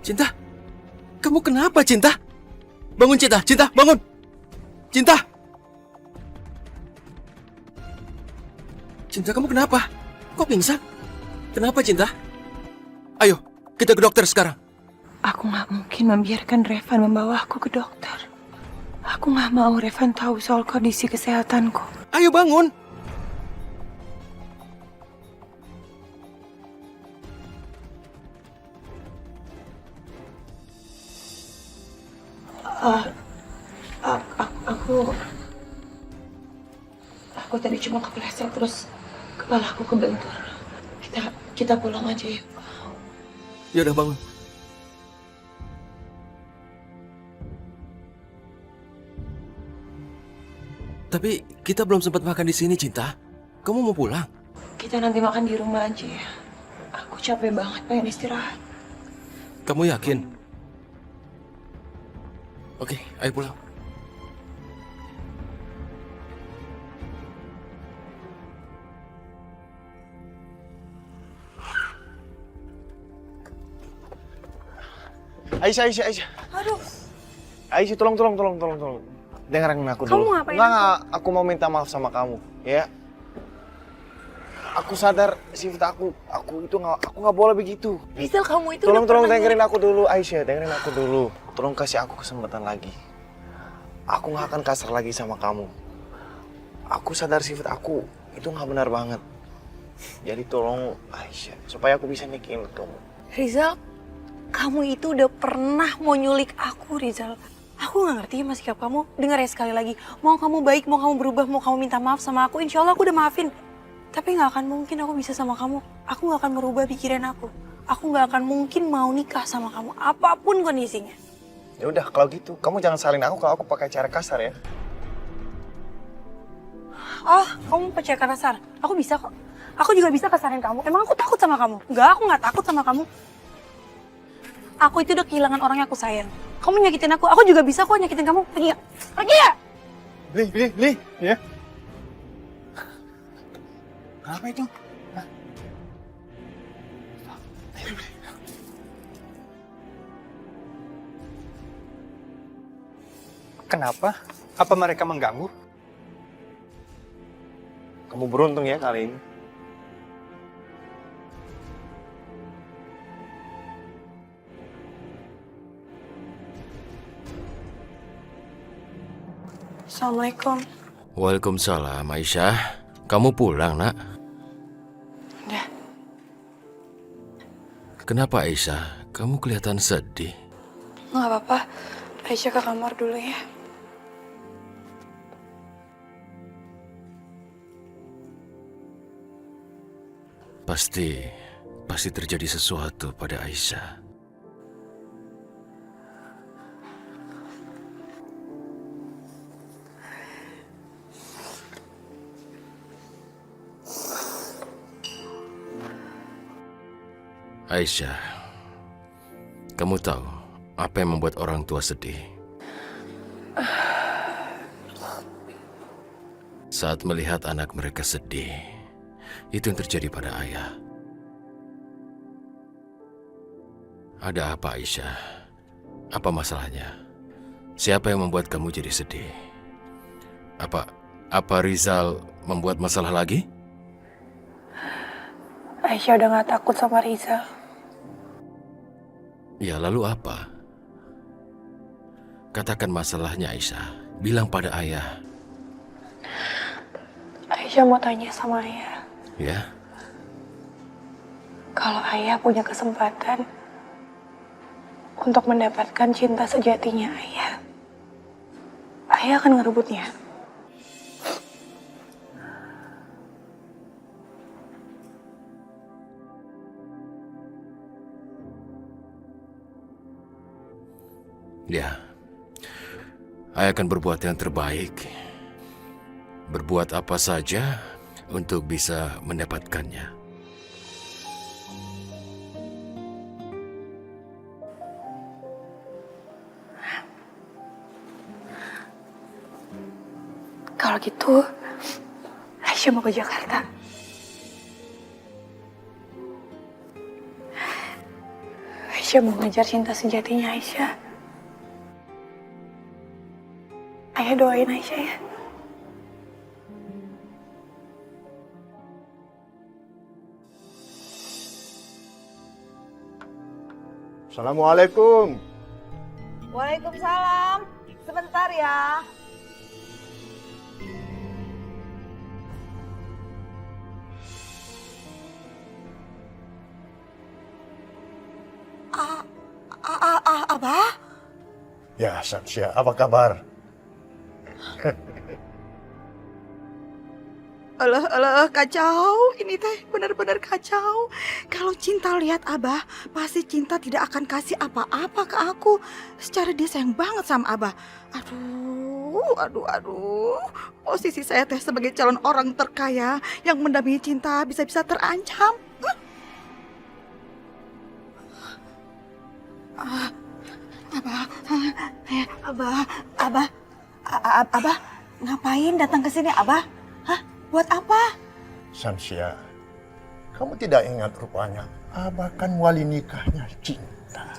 Cinta, kamu kenapa, Cinta? Bangun, Cinta, Cinta, bangun. Cinta. Cinta, kamu kenapa? Kok pingsan? Kenapa, Cinta? Ayo, kita ke dokter sekarang. Aku gak mungkin membiarkan Revan membawa aku ke dokter. Aku gak mau Revan tahu soal kondisi kesehatanku. Ayo bangun. Aku tadi cuma kepleset terus kepala aku kebentur. Kita pulang aja ya. Ya udah bangun. Tapi kita belum sempat makan di sini, Cinta. Kamu mau pulang? Kita nanti makan di rumah aja ya. Aku capek banget, pengen istirahat. Kamu yakin? Oke, ayo pulang. Aisyah. Aduh, Aisyah, tolong. Dengerin aku dulu. Kamu ngapain Enggak, aku mau minta maaf sama kamu, ya. Aku sadar sifat aku itu aku nggak boleh begitu. Rizal, kamu itu Tolong udah pernah dengerin aku dulu, Aisyah, dengerin aku dulu. Tolong kasih aku kesempatan lagi. Aku nggak akan kasar lagi sama kamu. Aku sadar sifat aku itu nggak benar banget. Jadi tolong Aisyah, supaya aku bisa nikahin kamu. Rizal, kamu itu udah pernah mau nyulik aku, Rizal. Aku gak ngerti sama sikap kamu. Dengar ya sekali lagi. Mau kamu baik, mau kamu berubah, mau kamu minta maaf sama aku, insya Allah aku udah maafin. Tapi gak akan mungkin aku bisa sama kamu. Aku gak akan merubah pikiran aku. Aku gak akan mungkin mau nikah sama kamu, apapun kondisinya. Ya udah, kalau gitu kamu jangan salin aku kalau aku pakai cara kasar ya. Oh, kamu percaya kasar? Aku bisa kok. Aku juga bisa kasarin kamu. Emang aku takut sama kamu? Enggak, aku gak takut sama kamu. Aku itu udah kehilangan orang yang aku sayang. Kamu nyakitin aku juga bisa kok nyakitin kamu. Pergi ya? Pergi ya? Li, ya. Apa itu? Hah? Kenapa? Apa mereka mengganggu? Kamu beruntung ya kali ini. Assalamualaikum. Waalaikumsalam, Aisyah. Kamu pulang, nak? Udah. Kenapa, Aisyah? Kamu kelihatan sedih. Nggak apa-apa. Aisyah ke kamar dulu ya. Pasti terjadi sesuatu pada Aisyah. Aisyah, kamu tahu apa yang membuat orang tua sedih? Saat melihat anak mereka sedih, itu yang terjadi pada ayah. Ada apa, Aisyah? Apa masalahnya? Siapa yang membuat kamu jadi sedih? Apa Rizal membuat masalah lagi? Aisyah udah nggak takut sama Rizal. Ya, lalu apa? Katakan masalahnya, Aisyah. Bilang pada ayah. Aisyah mau tanya sama ayah. Ya? Kalau ayah punya kesempatan untuk mendapatkan cinta sejatinya ayah akan ngerebutnya. Ya, ayah akan berbuat yang terbaik. Berbuat apa saja untuk bisa mendapatkannya. Kalau gitu, Aisyah mau ke Jakarta. Aisyah mau ngejar cinta sejatinya Aisyah. Ayah doain Aisyah ya. Assalamualaikum. Waalaikumsalam. Sebentar ya. Abah? Ya, Samsia, apa kabar? Alah, kacau. Ini teh benar-benar kacau. Kalau Cinta lihat Abah, pasti Cinta tidak akan kasih apa-apa ke aku. Secara dia sayang banget sama Abah. Aduh. Posisi saya teh sebagai calon orang terkaya yang mendampingi Cinta bisa-bisa terancam. Abah, ngapain datang ke sini, Abah? Hah? Buat apa? Samsia, kamu tidak ingat rupanya, Abah kan wali nikahnya Cinta.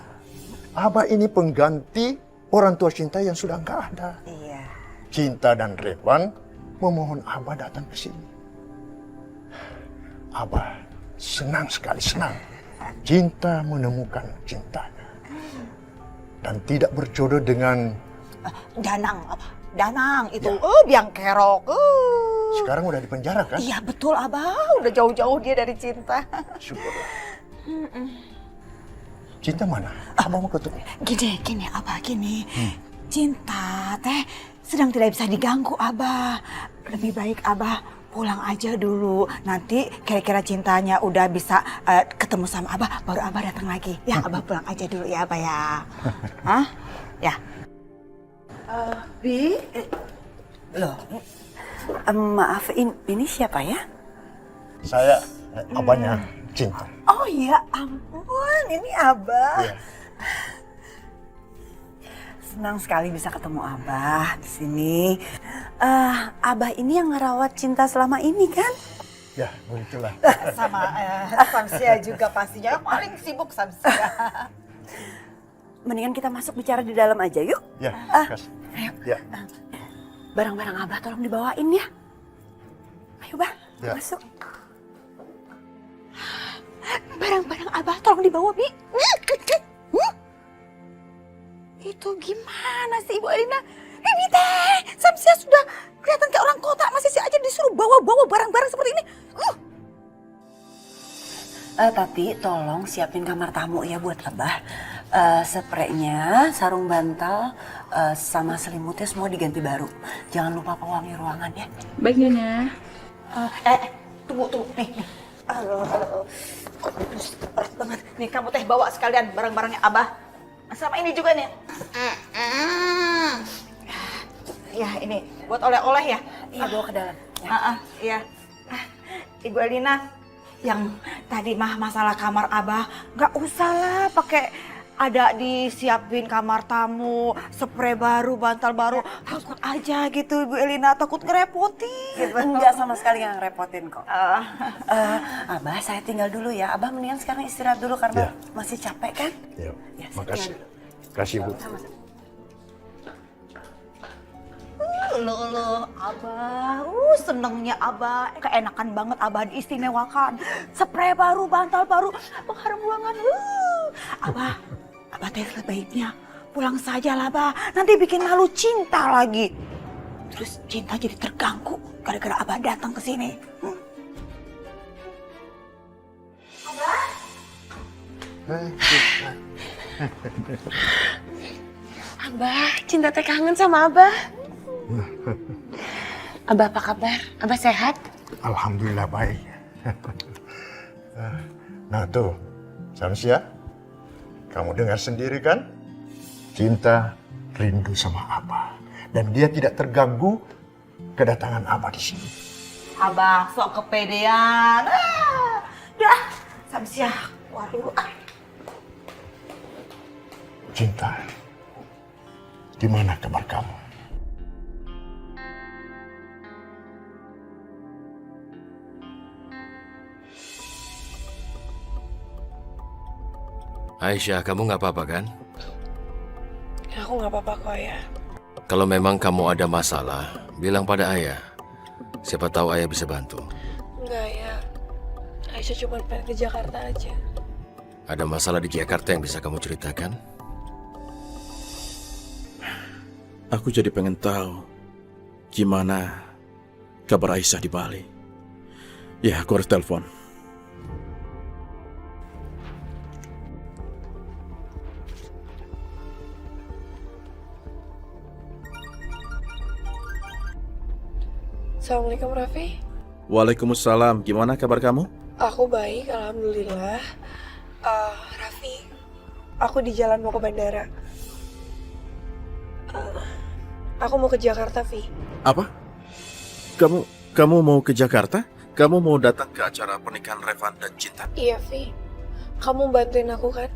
Abah ini pengganti orang tua Cinta yang sudah nggak ada. Iya. Cinta dan Revan memohon Abah datang ke sini. Abah senang sekali, senang. Cinta menemukan cintanya. Dan tidak berjodoh dengan... Danang itu, Ya. biang kerok. Sekarang udah di penjara kan? Iya betul Abah, udah jauh-jauh dia dari Cinta. Syukurlah. Cinta mana? Abah mau ketemu. Gini Abah, gini. Cinta teh sedang tidak bisa diganggu Abah. Lebih baik Abah pulang aja dulu. Nanti kira-kira Cintanya udah bisa ketemu sama Abah, baru Abah datang lagi. Ya Abah pulang aja dulu ya Abah ya. Hah? Ya. Bi? Loh, maaf ini siapa ya? Saya abahnya Cinta. Oh ya ampun, ini Abah. Iya. Senang sekali bisa ketemu Abah di sini. Abah ini yang ngerawat Cinta selama ini kan? Ya, begitulah. Sama Samsia juga pastinya paling sibuk Samsia. Mendingan kita masuk bicara di dalam aja yuk. Ya, kasih. Ya. Barang-barang Abah tolong dibawain ya. Ayo Bah, Ya. masuk. Barang-barang Abah tolong dibawa Bi. Itu gimana sih Ibu Elina? Ini teh, Samsia sudah kelihatan kayak orang kota, masih si aja disuruh bawa-bawa barang-barang seperti ini. Tapi tolong siapin kamar tamu ya buat Abah. Spraynya, sarung bantal, sama selimutnya semua diganti baru. Jangan lupa pewangi ruangan ya. Baik, Nyonya. Tunggu, nih. Aduh. Berat banget. Nih kamu teh bawa sekalian barang-barangnya Abah. Sama ini juga nih. Ya ini buat oleh-oleh ya. Iya, bawa ke dalam. Iya. Ibu Elina, yang tadi mah masalah kamar Abah, nggak usah lah pakai ada disiapin kamar tamu, spray baru, bantal baru. Takut aja gitu Ibu Elina, takut ngerepotin. Gitu. Enggak sama sekali nggak ngerepotin kok. Abah, saya tinggal dulu ya. Abah mendingan sekarang istirahat dulu karena Ya. masih capek kan? Ya, Ya, makasih. Kasih, Bu. Loh, Abah, senengnya Abah, keenakan banget Abah diistimewakan. Spray baru, bantal baru, pengharum ruangan. Abah teh sebaiknya pulang saja lah, Abah. Nanti bikin malu Cinta lagi. Terus Cinta jadi terganggu gara-gara Abah datang ke sini. Abah, Cinta teh kangen sama Abah. Abah apa kabar? Abah sehat? Alhamdulillah baik. Nah tuh, Samsia, kamu dengar sendiri kan? Cinta rindu sama Abah. Dan dia tidak terganggu kedatangan Abah di sini. Abah sok kepedean. Dah, Samsia. Waduh. Cinta, gimana kabar kamu? Aisyah, kamu nggak apa-apa kan? Aku nggak apa-apa kok ya. Kalau memang kamu ada masalah, bilang pada ayah. Siapa tahu ayah bisa bantu. Enggak ya. Aisyah cuma pengen ke Jakarta aja. Ada masalah di Jakarta yang bisa kamu ceritakan? Aku jadi pengen tahu gimana kabar Aisyah di Bali. Ya, aku harus telepon. Assalamualaikum Raffi. Waalaikumsalam, gimana kabar kamu? Aku baik, alhamdulillah. Raffi, aku di jalan mau ke bandara. Aku mau ke Jakarta, Vi. Apa? Kamu mau ke Jakarta? Kamu mau datang ke acara pernikahan Revan dan Cinta? Iya, Vi. Kamu bantuin aku kan?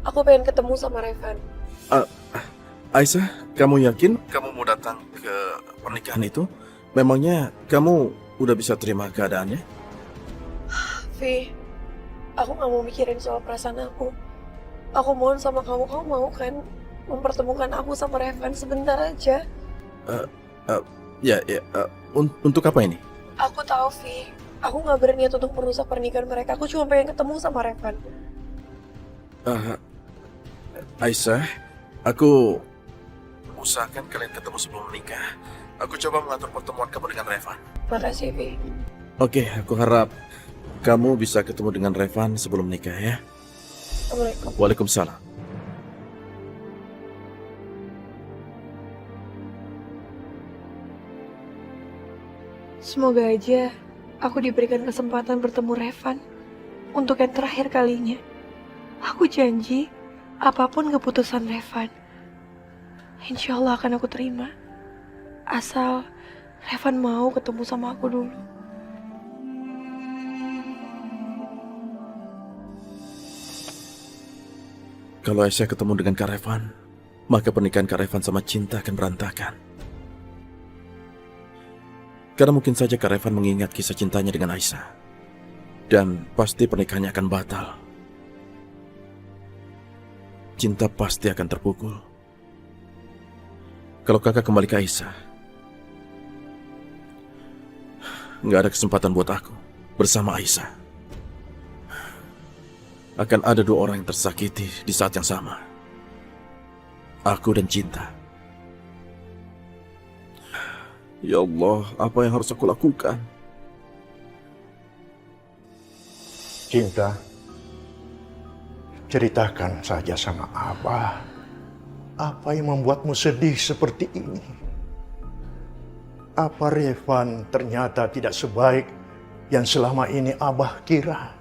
Aku pengen ketemu sama Revan. Aisyah, kamu yakin kamu mau datang ke pernikahan itu? Memangnya kamu udah bisa terima keadaannya? Vi, aku gak mau mikirin soal perasaan aku. Aku mohon sama kamu mau kan mempertemukan aku sama Revan sebentar aja. Untuk apa ini? Aku tahu, Vi. Aku gak berniat untuk merusak pernikahan mereka. Aku cuma pengen ketemu sama Revan. Aisyah, aku usahakan kalian ketemu sebelum menikah. Aku coba mengatur pertemuan kamu dengan Revan. Makasih, Vi. Oke, aku harap kamu bisa ketemu dengan Revan sebelum menikah ya. Assalamualaikum. Waalaikumsalam. Semoga aja aku diberikan kesempatan bertemu Revan untuk yang terakhir kalinya. Aku janji, apapun keputusan Revan, insya Allah akan aku terima. Asal Revan mau ketemu sama aku dulu. Kalau Aisyah ketemu dengan Kak Revan, maka pernikahan Kak Revan sama Cinta akan berantakan. Karena mungkin saja Kak Revan mengingat kisah cintanya dengan Aisyah. Dan pasti pernikahannya akan batal. Cinta pasti akan terpukul. Kalau kakak kembali ke Aisyah, nggak ada kesempatan buat aku bersama Aisyah. Akan ada dua orang yang tersakiti di saat yang sama. Aku dan Cinta. Ya Allah, apa yang harus aku lakukan? Cinta, ceritakan saja sama Abah. Apa yang membuatmu sedih seperti ini? Apa Revan ternyata tidak sebaik yang selama ini Abah kira?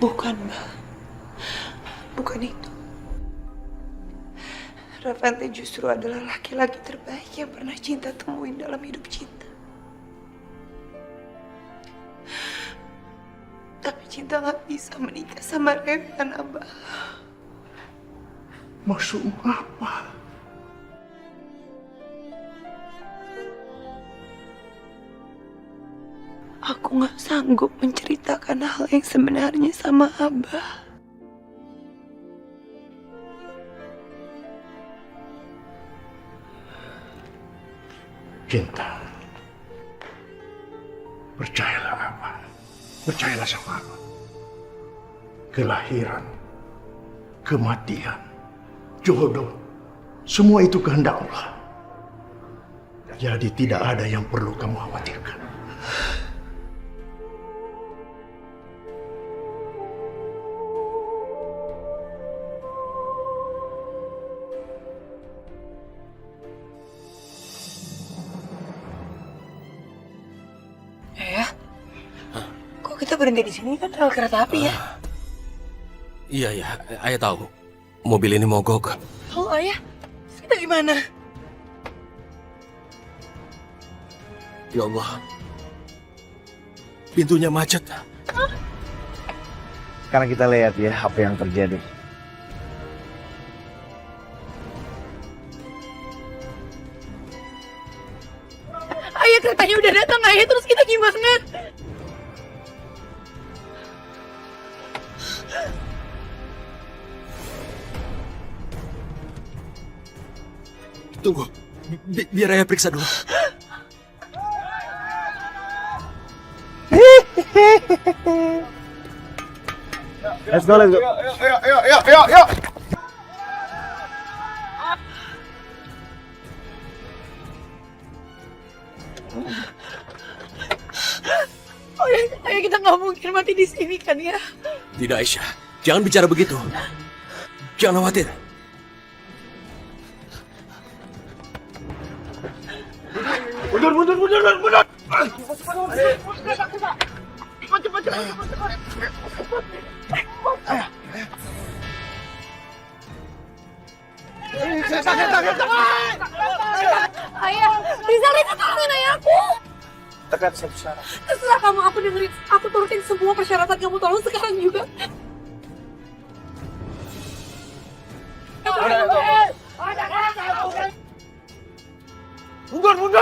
Bukan, Mbak. Bukan itu. Revan justru adalah laki-laki terbaik yang pernah Cinta temuin dalam hidup Cinta. Tapi Cinta gak bisa menikah sama Revan, Abah. Maksudmu apa? Aku gak sanggup menceritakan hal yang sebenarnya sama Abah. Cinta, percayalah Abah. Percayalah sama Abah. Kelahiran, kematian, jodoh, semua itu kehendak Allah. Jadi tidak ada yang perlu kamu khawatirkan. Kok kita berhenti di sini kan rel kereta api ya? Iya, ayah tahu. Mobil ini mogok. Halo ayah, kita gimana? Ya Allah. Pintunya macet. Sekarang kita lihat ya apa yang terjadi. Ayah katanya udah datang, Ayah, terus kita gimana? Tunggu, biar ayah periksa dulu. Let's go, let's go. Yuk. Ayah, kita nggak mungkin mati di sini kan ya? Tidak, Aisyah. Jangan bicara begitu. Jangan khawatir. Mundur. Ayah, Rizal tolongin ayah aku. Tekan satu syarat. Terserah kamu, aku dengerin, aku turutin semua persyaratan kamu, tolong sekarang juga. Mundur.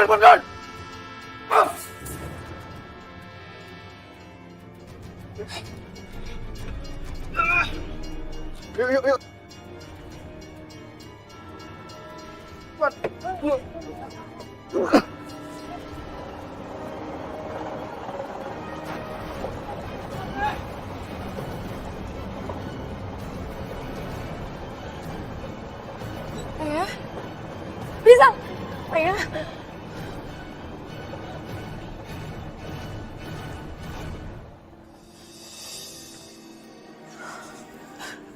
Yuk. Ayah, Rizal, ayah.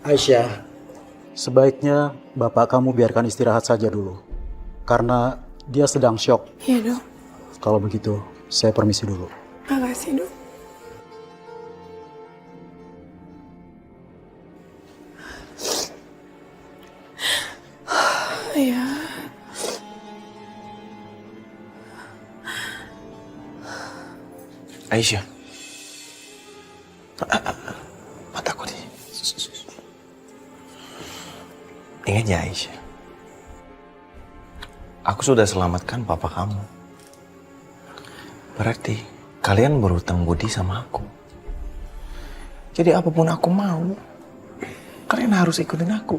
Aisyah, sebaiknya bapak kamu biarkan istirahat saja dulu. Karena dia sedang syok. Iya dok, Kalau begitu, saya permisi dulu. makasih dok. Ayah. Aisyah. Mataku nih. Ingat ya Aisyah. Aku sudah selamatkan papa kamu. Berarti kalian berhutang budi sama aku. Jadi apapun aku mau, kalian harus ikutin aku.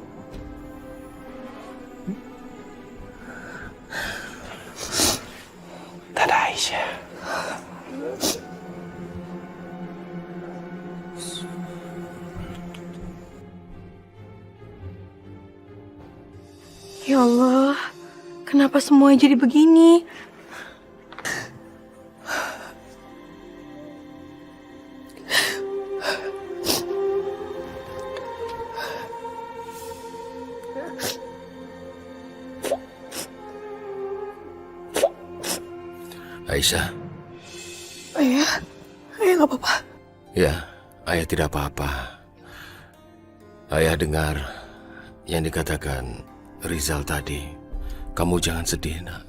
Dadah Aisyah. Ya Allah, kenapa semuanya jadi begini? Aisyah, Ayah nggak apa-apa. ya, ayah tidak apa-apa. Ayah dengar yang dikatakan Rizal tadi. Kamu jangan sedih, nak.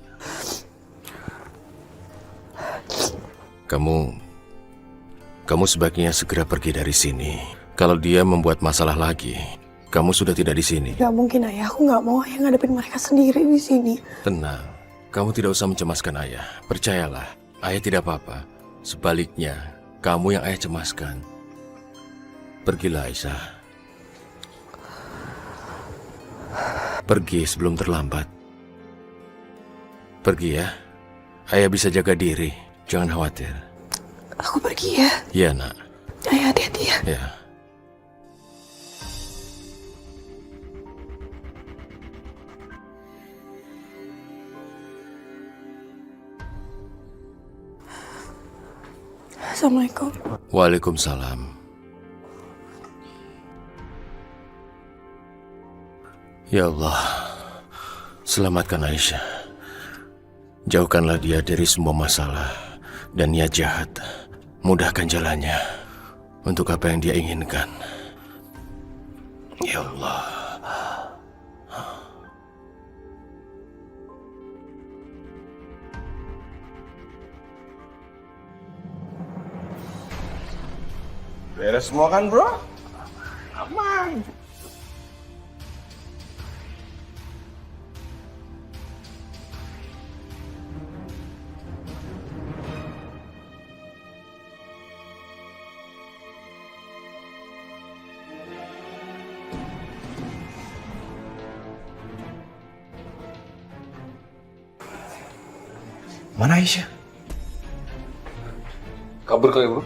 Kamu sebaiknya segera pergi dari sini. Kalau dia membuat masalah lagi, kamu sudah tidak di sini. Gak mungkin ayah, aku nggak mau ayah ngadepin mereka sendiri di sini. Tenang, kamu tidak usah mencemaskan ayah. Percayalah, ayah tidak apa-apa. Sebaliknya, kamu yang ayah cemaskan. Pergilah, Aisyah. Pergi sebelum terlambat. Pergi ya. Ayah bisa jaga diri. Jangan khawatir. Aku pergi ya. Iya, nak. Ayah hati-hati ya. Ya. Assalamualaikum. Waalaikumsalam. Ya Allah, selamatkan Aisyah. Jauhkanlah dia dari semua masalah dan niat jahat. Mudahkan jalannya untuk apa yang dia inginkan. Ya Allah. Beres semua kan bro? Aman. Mana Aisyah? Kabur kali bro.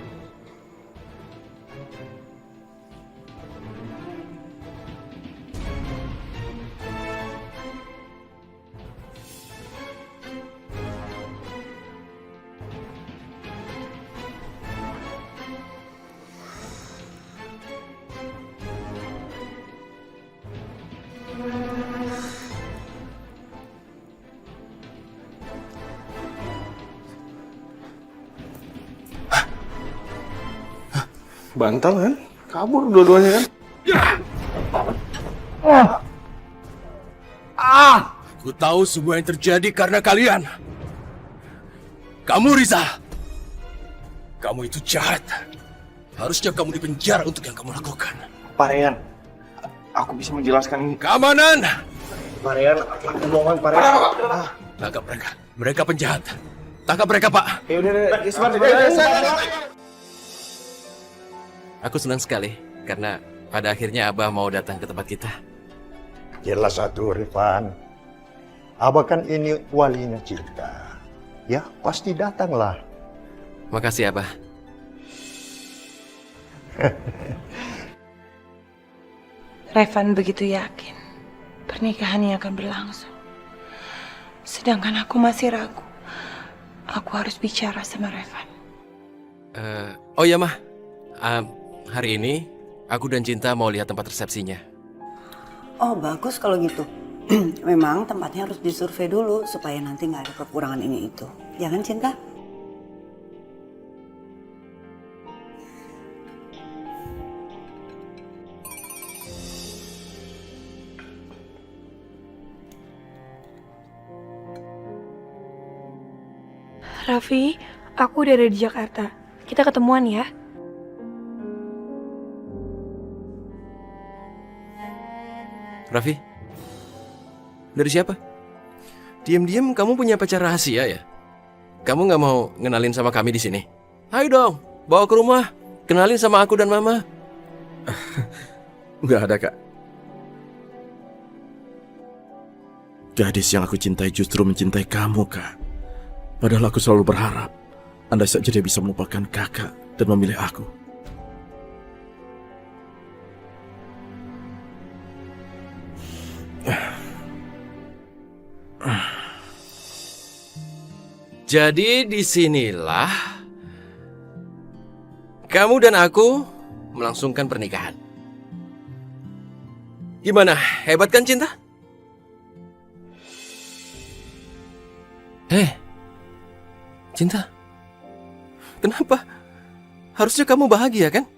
Bantal kan? Kabur dua-duanya kan? Aku tahu semua yang terjadi karena kalian. Kamu Riza. Kamu itu jahat. Harusnya kamu dipenjara untuk yang kamu lakukan. Pak Rehan, aku bisa menjelaskan ini. Keamanan! Pak Rehan, aku mohon Pak Rehan. Tangkap mereka. Mereka penjahat. Tangkap mereka, Pak. Ya udah, Aku senang sekali karena pada akhirnya Abah mau datang ke tempat kita. Jelas satu, Rifan. Abah kan ini walinya Cinta. Ya, pasti datanglah. Makasih, Abah. Revan begitu yakin pernikahannya akan berlangsung. Sedangkan aku masih ragu. Aku harus bicara sama Revan. Oh ya, Mah. Hari ini aku dan Cinta mau lihat tempat resepsinya. Oh bagus kalau gitu. Memang tempatnya harus disurvei dulu supaya nanti nggak ada kekurangan ini itu. Ya kan Cinta? Raffi, aku udah ada di Jakarta. Kita ketemuan ya. Raffi? Dari siapa? Diam-diam kamu punya pacar rahasia ya? Kamu nggak mau ngenalin sama kami di sini? Ayo dong, bawa ke rumah. Kenalin sama aku dan Mama. Nggak ada, Kak. Gadis yang aku cintai justru mencintai kamu, Kak. Padahal aku selalu berharap andai saja dia bisa melupakan Kakak dan memilih aku. Jadi disinilah kamu dan aku melangsungkan pernikahan. Gimana? Hebat kan Cinta? Cinta, kenapa? Harusnya kamu bahagia kan?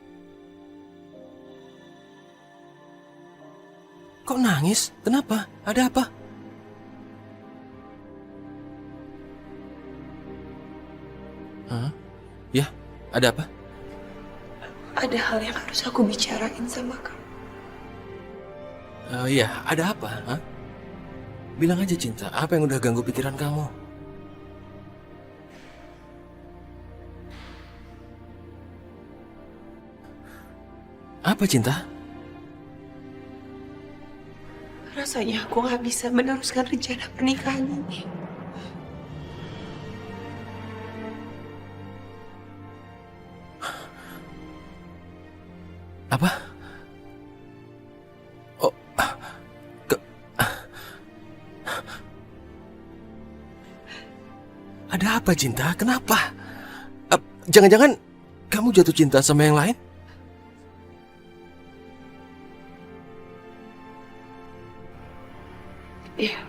Kok nangis? Kenapa? Ada apa? Hah? Ya, ada apa? Ada hal yang harus aku bicarain sama kamu. Iya, ada apa? Hah? Bilang aja Cinta, apa yang udah ganggu pikiran kamu? Apa Cinta? Rasanya aku gak bisa meneruskan rencana pernikahan ini. Apa? Oh, ada apa Cinta? Kenapa? Jangan-jangan kamu jatuh cinta sama yang lain? Iya.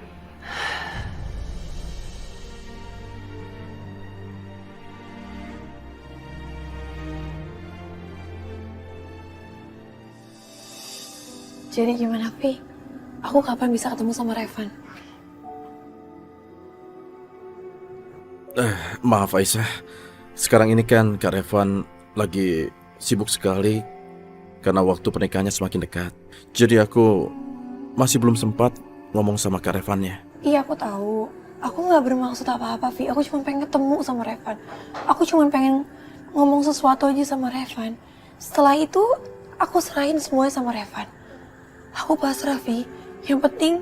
Jadi gimana, Pi? Aku kapan bisa ketemu sama Revan? Maaf Aisyah, sekarang ini kan Kak Revan lagi sibuk sekali karena waktu pernikahannya semakin dekat. Jadi aku masih belum sempat ngomong sama Kak Revannya. Iya, aku tahu. Aku nggak bermaksud apa-apa, Vi. Aku cuma pengen ketemu sama Revan. Aku cuma pengen ngomong sesuatu aja sama Revan. Setelah itu, aku serahin semuanya sama Revan. Aku pasrah, Vi. Yang penting,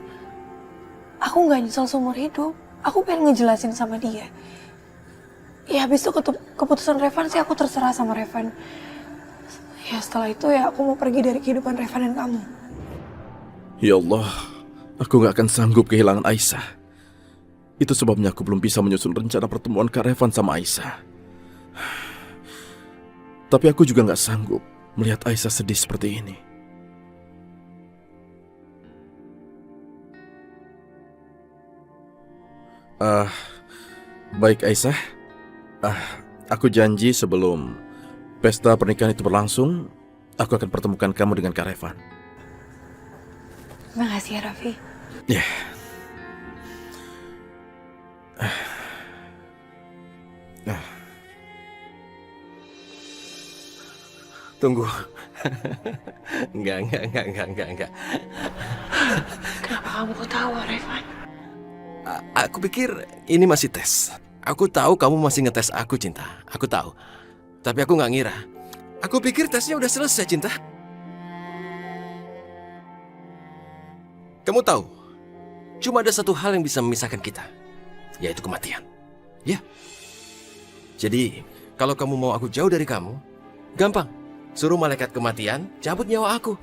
aku nggak nyesel seumur hidup. Aku pengen ngejelasin sama dia. Ya habis itu keputusan Revan sih aku terserah sama Revan. Ya setelah itu ya aku mau pergi dari kehidupan Revan dan kamu. Ya Allah, aku gak akan sanggup kehilangan Aisyah. Itu sebabnya aku belum bisa menyusun rencana pertemuan Kak Revan sama Aisyah. Tapi aku juga gak sanggup melihat Aisyah sedih seperti ini. Baik Aisyah, aku janji sebelum pesta pernikahan itu berlangsung, aku akan pertemukan kamu dengan Kak Revan. Makasih ya Raffi. Ya. Tunggu. Enggak. Kenapa kamu ketawa, Revan? Aku pikir ini masih tes. Aku tahu kamu masih ngetes aku, Cinta. Aku tahu. Tapi aku nggak ngira. Aku pikir tesnya udah selesai, Cinta. Kamu tahu, cuma ada satu hal yang bisa memisahkan kita, yaitu kematian. Ya. Jadi, kalau kamu mau aku jauh dari kamu, gampang. Suruh malaikat kematian cabut nyawa aku.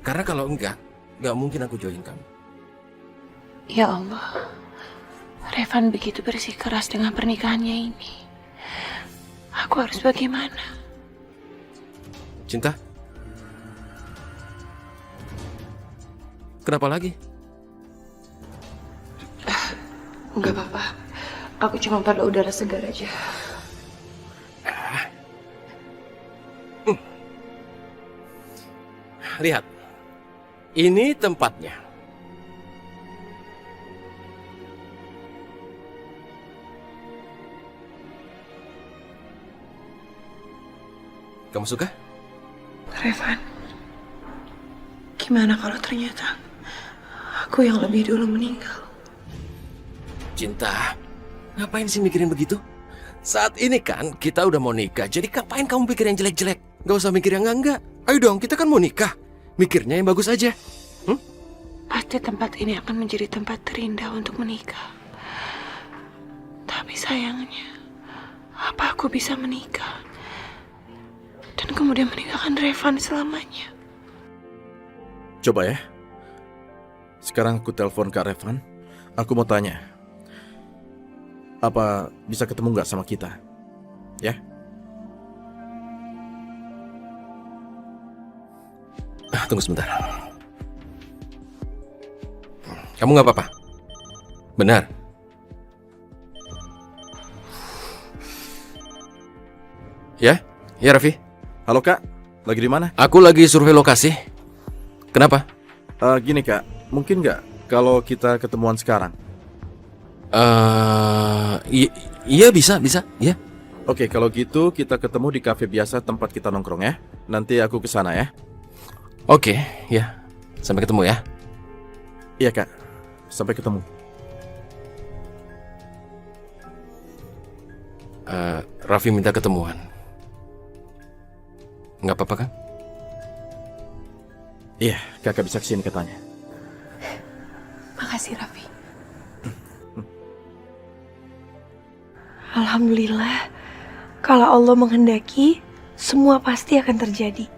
Karena kalau enggak mungkin aku jauhin kamu. Ya Allah, Revan begitu bersikeras dengan pernikahannya ini. Aku harus bagaimana? Cinta? Kenapa lagi? Enggak apa-apa. Aku cuma perlu udara segar aja. Lihat. Ini tempatnya. Kamu suka? Revan, gimana kalau ternyata aku yang lebih dulu meninggal? Cinta, ngapain sih mikirin begitu? Saat ini kan kita udah mau nikah, jadi ngapain kamu pikir yang jelek-jelek? Gak usah mikir yang enggak. Ayo dong, kita kan mau nikah. Mikirnya yang bagus aja. Pasti tempat ini akan menjadi tempat terindah untuk menikah. Tapi sayangnya, apa aku bisa menikah? Dan kemudian meninggalkan Revan selamanya? Coba ya. Sekarang aku telepon Kak Revan. Aku mau tanya. Apa bisa ketemu nggak sama kita? Ya? Tunggu sebentar. Kamu nggak apa-apa? Benar? Ya? Ya Raffi? Halo Kak, lagi di mana? Aku lagi survei lokasi. Kenapa? Gini Kak, mungkin nggak kalau kita ketemuan sekarang? Iya bisa, ya. Oke, kalau gitu kita ketemu di kafe biasa tempat kita nongkrong ya. Nanti aku ke sana ya. Oke, ya. Sampai ketemu ya. Iya Kak, sampai ketemu. Raffi minta ketemuan. Nggak apa-apa kan? Iya, Kakak bisa kesini katanya. Makasih Raffi. Alhamdulillah, kalau Allah menghendaki, semua pasti akan terjadi.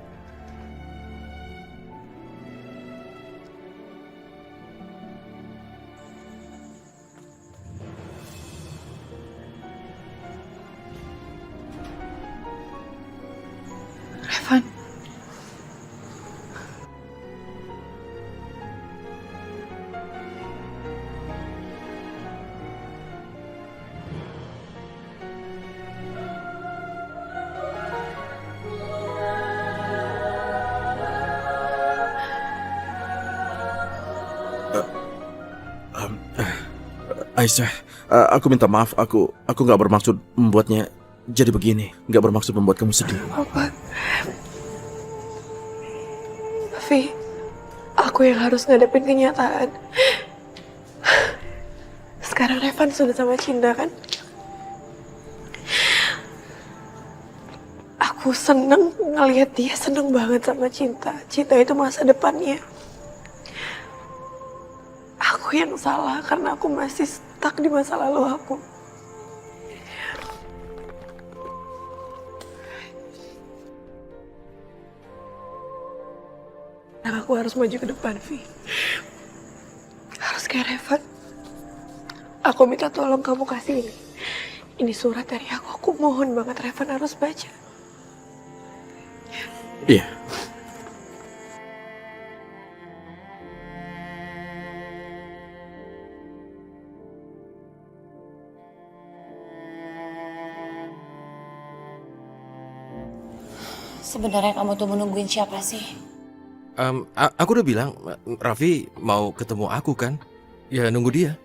Revan. Aisyah, aku minta maaf. Aku nggak bermaksud membuatnya jadi begini. Nggak bermaksud membuat kamu sedih. Apa? Raffi, aku yang harus ngadepin kenyataan. Sekarang Revan sudah sama Cinta kan? Aku seneng ngelihat dia seneng banget sama Cinta. Cinta itu masa depannya. Aku yang salah karena aku masih stuck di masa lalu aku. aku harus maju ke depan, Vi. Harus kayak Revan. Aku minta tolong kamu kasih ini. Ini surat dari aku. Aku mohon banget Revan harus baca. Iya. Sebenarnya kamu tuh menungguin siapa sih? Aku udah bilang, Raffi mau ketemu aku kan? Ya nunggu dia.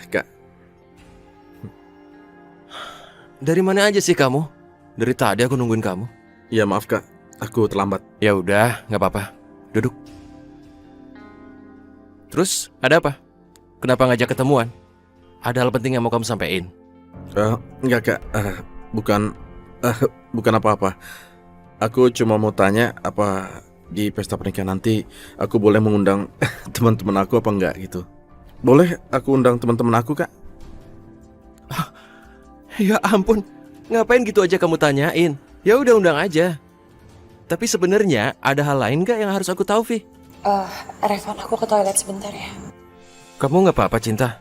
Kak, Dari mana aja sih kamu? Dari tadi aku nungguin kamu. ya maaf Kak, aku terlambat. Ya udah, nggak apa-apa. Duduk. Terus ada apa? Kenapa ngajak ketemuan? Ada hal penting yang mau kamu sampaikan? Enggak Kak, bukan apa-apa. Aku cuma mau tanya apa di pesta pernikahan nanti aku boleh mengundang teman-teman aku apa enggak gitu. Boleh aku undang teman-teman aku Kak? Ya ampun, ngapain gitu aja kamu tanyain? Ya udah undang aja. Tapi sebenarnya ada hal lain gak yang harus aku tahu, Vi? Revan, aku ke toilet sebentar ya. Kamu nggak apa-apa, Cinta?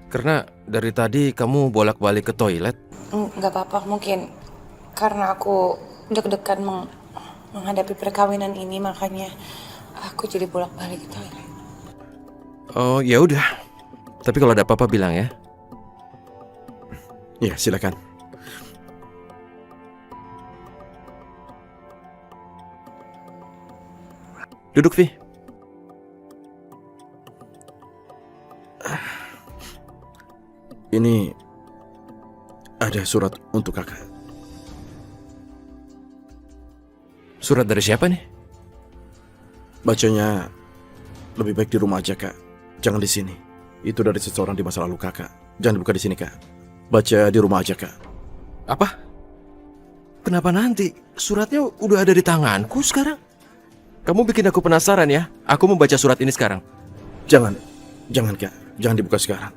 Karena dari tadi kamu bolak-balik ke toilet. Nggak apa-apa, mungkin karena aku deg-degan menghadapi perkawinan ini, makanya aku jadi bolak-balik ke toilet. Oh, ya udah. Tapi kalau ada apa-apa bilang ya. Iya, silakan. Duduk, Vi. Ini ada surat untuk Kakak. Surat dari siapa nih? Bacanya lebih baik di rumah aja Kak. Jangan di sini. Itu dari seseorang di masa lalu Kakak. Jangan dibuka di sini Kak. Baca di rumah aja Kak. Apa? Kenapa nanti? Suratnya udah ada di tanganku sekarang. Kamu bikin aku penasaran ya. Aku mau baca surat ini sekarang. Jangan Kak. Jangan dibuka sekarang.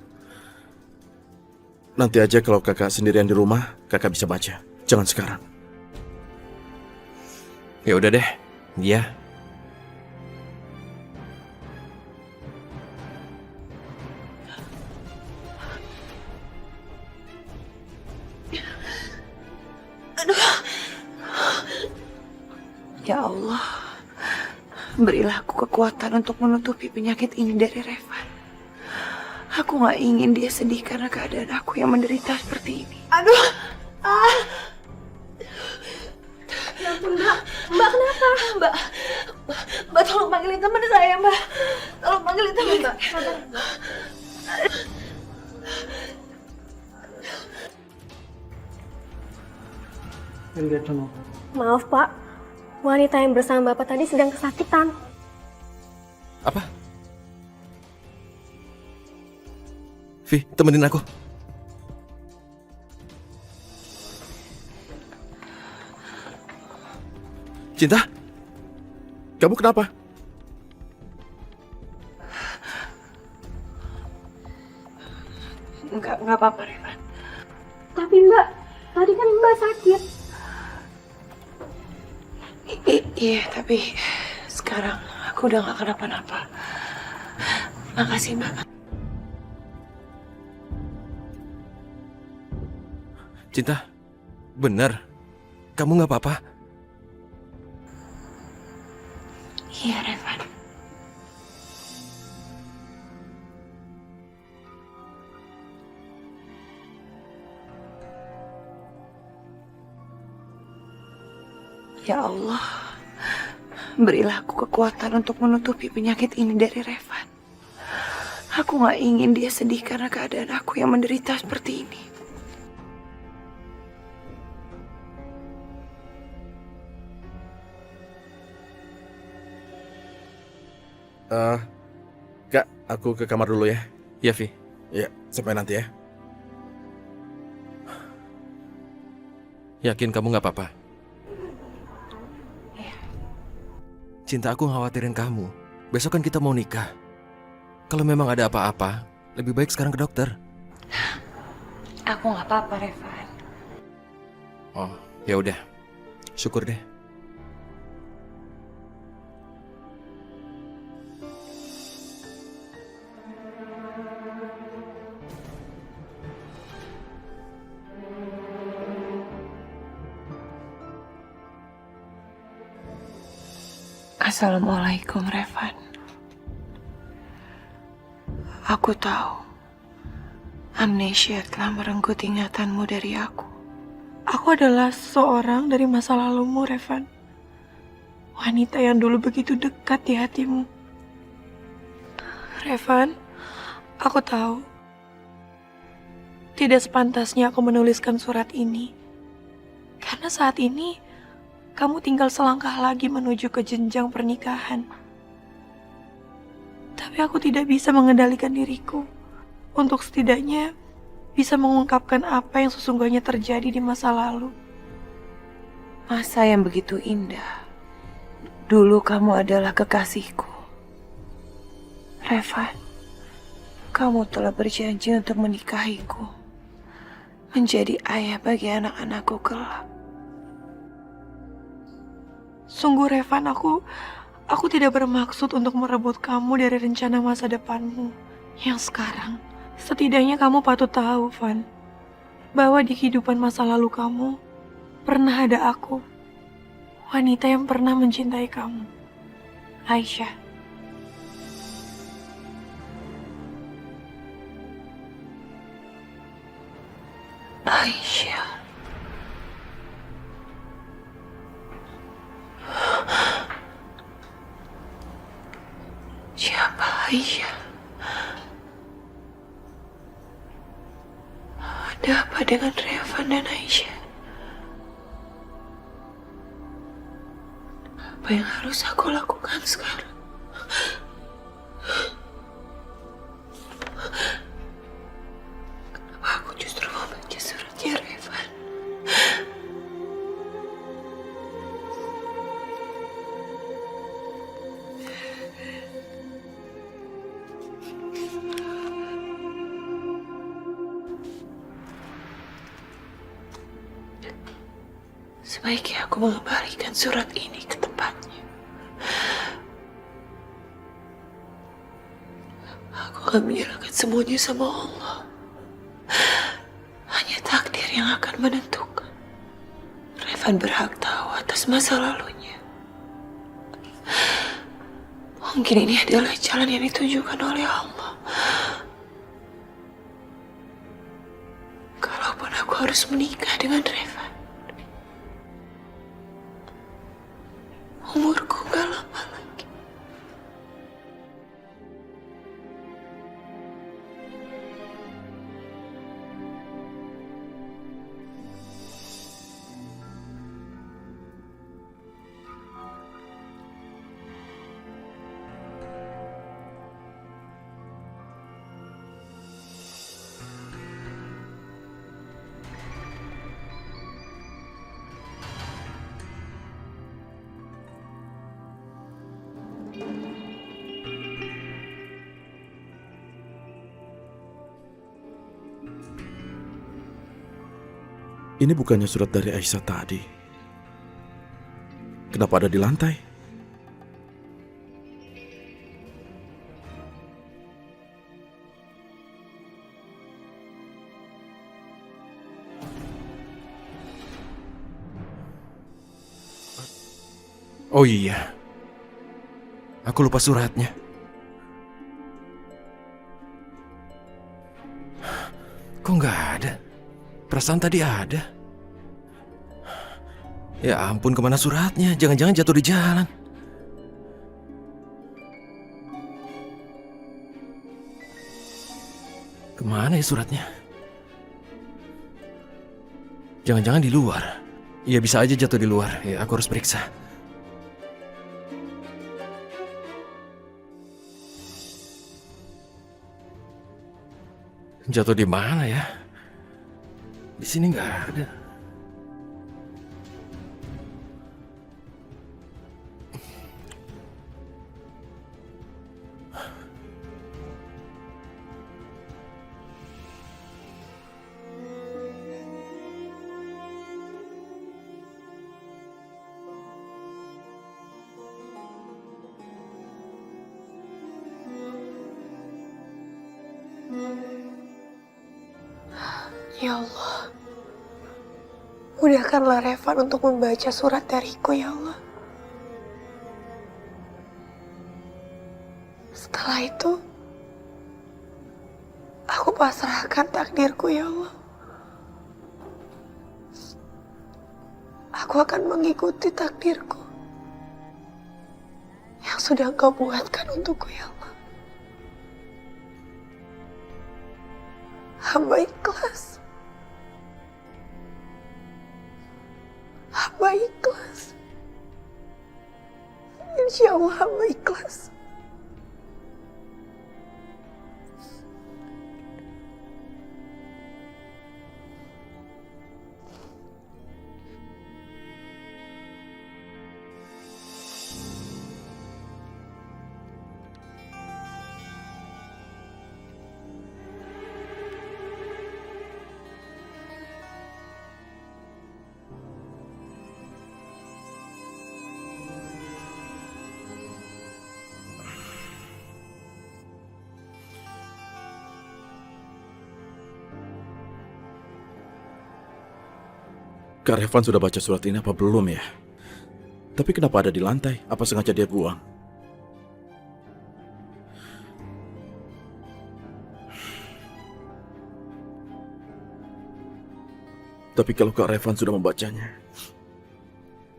Nanti aja kalau Kakak sendirian di rumah, Kakak bisa baca. Jangan sekarang. Ya udah deh. Iya. Ya Allah, berilah aku kekuatan untuk menutupi penyakit ini dari Revan. Aku gak ingin dia sedih karena keadaan aku yang menderita seperti ini. Aduh, ya ampun Mbak, Mbak kenapa? Mbak tolong panggilin teman saya Mbak. Tolong panggilin teman Mbak. Maaf Pak, wanita yang bersama Bapak tadi sedang kesakitan. Apa? Vi, temenin aku. Cinta? Kamu kenapa? Enggak apa-apa Revan. Tapi Mbak, tadi kan Mbak sakit. Iya, tapi sekarang aku udah gak kenapa-napa. Makasih Mbak. Cinta, bener. Kamu gak apa-apa? Iya Revan. Ya Allah, berilah aku kekuatan untuk menutupi penyakit ini dari Revan. Aku gak ingin dia sedih karena keadaan aku yang menderita seperti ini. Kak, aku ke kamar dulu ya. Ya, Vi. Ya, sampai nanti ya. Yakin kamu gak apa-apa? Cinta, aku khawatirin kamu. Besok kan kita mau nikah. Kalau memang ada apa-apa, lebih baik sekarang ke dokter. Aku nggak apa-apa Revan. Oh, ya udah. Syukur deh. Assalamualaikum, Revan. Aku tahu amnesia telah merenggut ingatanmu dari aku. Aku adalah seseorang dari masa lalumu, Revan. Wanita yang dulu begitu dekat di hatimu. Revan, aku tahu. Tidak sepantasnya aku menuliskan surat ini. Karena saat ini, kamu tinggal selangkah lagi menuju ke jenjang pernikahan. Tapi aku tidak bisa mengendalikan diriku untuk setidaknya bisa mengungkapkan apa yang sesungguhnya terjadi di masa lalu. Masa yang begitu indah. Dulu kamu adalah kekasihku. Revan, kamu telah berjanji untuk menikahiku. Menjadi ayah bagi anak-anakku kelak. Sungguh Revan, aku tidak bermaksud untuk merebut kamu dari rencana masa depanmu. Yang sekarang, setidaknya kamu patut tahu, Van, bahwa di kehidupan masa lalu kamu, pernah ada aku, wanita yang pernah mencintai kamu, Aisyah. Aisyah. Siapa Aisyah? Ada apa dengan Revan dan Aisyah? Apa yang harus aku lakukan sekarang? Kenapa aku justru membaca suratnya Revan? Sebaiknya aku mengembalikan surat ini ke tempatnya. Aku akan menyerahkan semuanya sama Allah. Hanya takdir yang akan menentukan. Revan berhak tahu atas masa lalunya. Mungkin ini adalah jalan yang ditunjukkan oleh Allah. Kalaupun aku harus menikah dengan Revan, umurku gak lama lagi. Ini bukannya surat dari Aisyah tadi. Kenapa ada di lantai? Oh iya, aku lupa suratnya. Kok nggak ada? Perasaan tadi ada. Ya ampun, kemana suratnya? Jangan-jangan jatuh di jalan. Kemana ya suratnya? Jangan-jangan di luar. Ya bisa aja jatuh di luar. Ya aku harus periksa. Jatuh di mana ya? Di sini nggak ada. Ya Allah, mudahkanlah Revan untuk membaca surat dariku, ya Allah. Setelah itu, aku pasrahkan takdirku, ya Allah. Aku akan mengikuti takdirku yang sudah Engkau buatkan untukku, ya Allah. Hamba ikhlas. Hamba ikhlas. Insya Allah hamba ikhlas. Kak Revan sudah baca surat ini apa belum ya? Tapi kenapa ada di lantai? Apa sengaja dia buang? Tapi kalau Kak Revan sudah membacanya,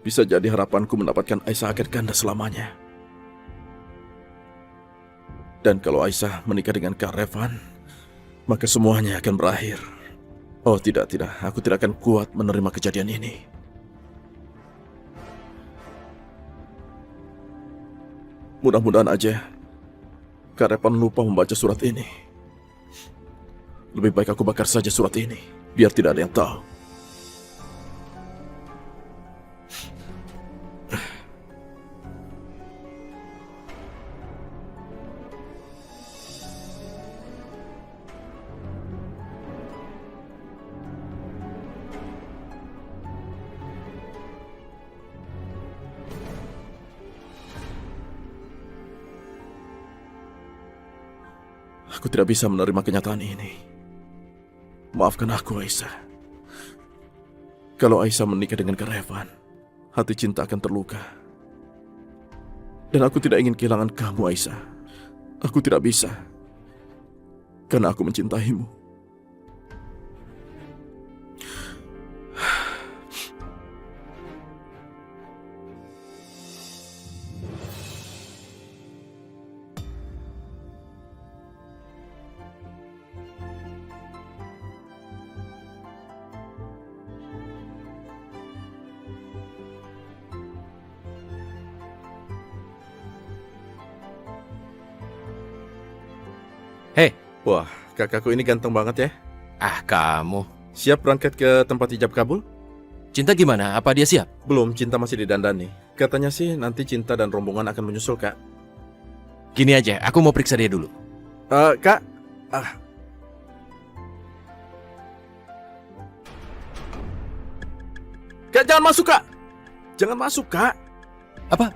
bisa jadi harapanku mendapatkan Aisyah akan ganda selamanya. Dan kalau Aisyah menikah dengan Kak Revan, maka semuanya akan berakhir. Oh tidak, aku tidak akan kuat menerima kejadian ini. Mudah-mudahan aja Kak Revan lupa membaca surat ini. Lebih baik aku bakar saja surat ini, biar tidak ada yang tahu. Aku tidak bisa menerima kenyataan ini. Maafkan aku, Aisyah. Kalau Aisyah menikah dengan Kak Revan, hati cinta akan terluka. Dan aku tidak ingin kehilangan kamu, Aisyah. Aku tidak bisa. Karena aku mencintaimu. Hei, Wah, kakakku ini ganteng banget ya. kamu. Siap berangkat ke tempat hijab kabul? Cinta gimana? Apa dia siap? Belum, Cinta masih didandani. Katanya sih nanti Cinta dan rombongan akan menyusul, Kak. Gini aja, aku mau periksa dia dulu. Kak. Kak, jangan masuk, Kak. Jangan masuk, Kak. Apa?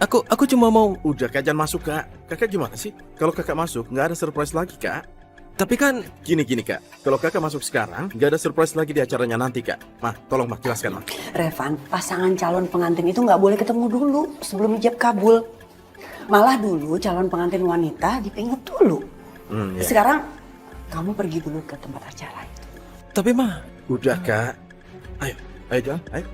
Aku cuma mau... Udah, Kak, jangan masuk, Kak. Kakak gimana sih? Kalau kakak masuk, nggak ada surprise lagi, Kak. Tapi kan... Gini, Kak. Kalau kakak masuk sekarang, nggak ada surprise lagi di acaranya nanti, Kak. Mah, tolong, Mah, jelaskan, Mah. Revan, pasangan calon pengantin itu nggak boleh ketemu dulu sebelum ijab kabul. Malah dulu calon pengantin wanita dipinget dulu. Ya. Sekarang kamu pergi dulu ke tempat acara itu. Tapi Mah... Udah, Kak. Ayo jalan, ayo.